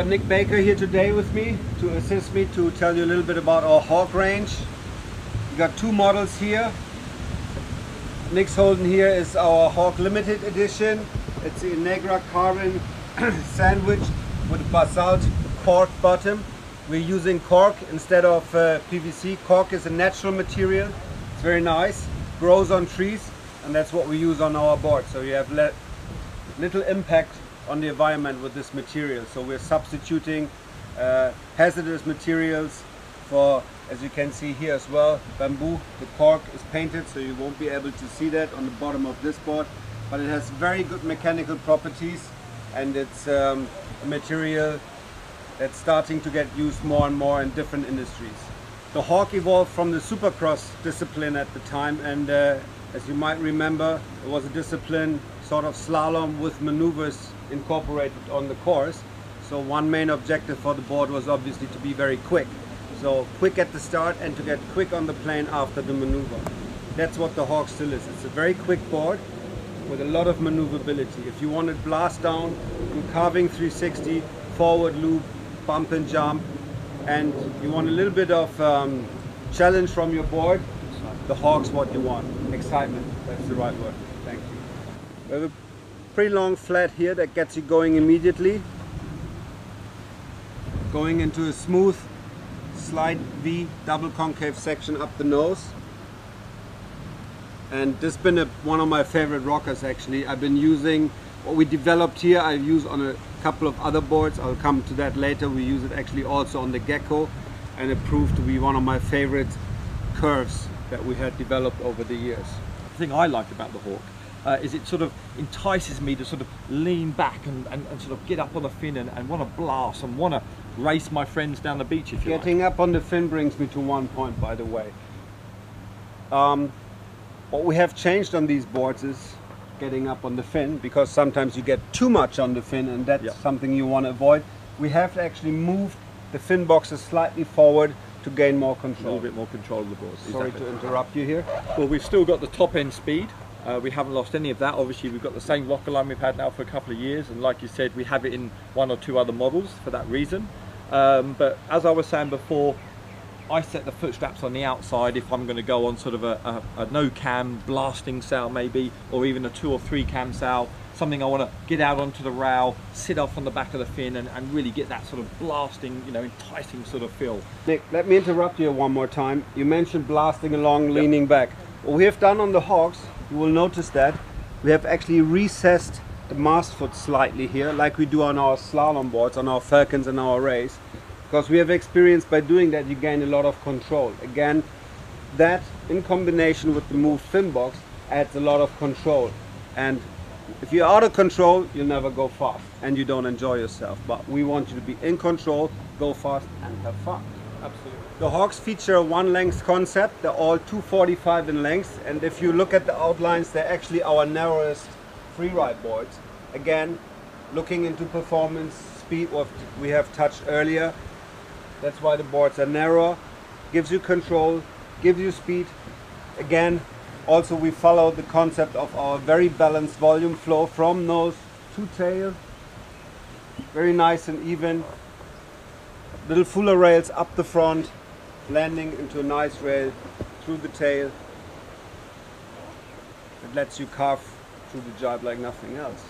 got Nick Baker here today with me to assist me to tell you a little bit about our Hawk range. We got two models here. Nick's holding here is our Hawk Limited Edition. It's a Negra carbon sandwich with a basalt cork bottom. We're using cork instead of PVC. Cork is a natural material. It's very nice, grows on trees, and that's what we use on our board. So you have little impact on the environment with this material. So we're substituting hazardous materials for, as you can see here as well, bamboo. The cork is painted, so you won't be able to see that on the bottom of this board, but it has very good mechanical properties, and it's a material that's starting to get used more and more in different industries. The Hawk evolved from the supercross discipline at the time, and as you might remember, it was a discipline sort of slalom with maneuvers incorporated on the course. So one main objective for the board was obviously to be very quick. So quick at the start and to get quick on the plane after the maneuver. That's what the Hawk still is. It's a very quick board with a lot of maneuverability. If you want it blast down, do carving 360, forward loop, bump and jump, and you want a little bit of challenge from your board, the Hawk's what you want. Excitement, that's the right word. Thank you. We have a pretty long flat here that gets you going immediately. Going into a smooth slide V double concave section up the nose. And this has been one of my favorite rockers actually. I've been using what we developed here, I use on a couple of other boards. I'll come to that later. We use it actually also on the Gecko, and it proved to be one of my favorite curves that we had developed over the years. The thing I like about the Hawk is it sort of entices me to sort of lean back and sort of get up on the fin and want to blast and want to race my friends down the beach, if you like. Getting up on the fin brings me to one point, by the way. What we have changed on these boards is getting up on the fin, because sometimes you get too much on the fin, and that's something you want to avoid. We have to actually move the fin boxes slightly forward to gain more control. A little bit more control of the board. Sorry to interrupt you here. Well, we've still got the top end speed. We haven't lost any of that. Obviously, we've got the same rocker line we've had now for a couple of years, and like you said, we have it in one or two other models for that reason. But as I was saying before, I set the foot straps on the outside if I'm going to go on sort of a no cam blasting sail maybe, or even a 2 or 3 cam sail, something I want to get out onto the rail, sit off on the back of the fin and really get that sort of blasting, you know, enticing sort of feel. Nick, let me interrupt you one more time. You mentioned blasting along, leaning back. What we have done on the Hawks, you will notice that we have actually recessed the mast foot slightly here, like we do on our slalom boards, on our Falcons and our Rays. Because we have experienced by doing that you gain a lot of control. Again, that in combination with the moved fin box adds a lot of control. And if you're out of control, you'll never go fast and you don't enjoy yourself. But we want you to be in control, go fast and have fun. Absolutely. The Hawks feature a one length concept. They're all 245 in length, and if you look at the outlines, they're actually our narrowest freeride boards. Again, looking into performance, speed, what we have touched earlier. That's why the boards are narrow, gives you control, gives you speed. Again, also we follow the concept of our very balanced volume flow from nose to tail. Very nice and even. Little fuller rails up the front, landing into a nice rail through the tail. It lets you carve through the jibe like nothing else.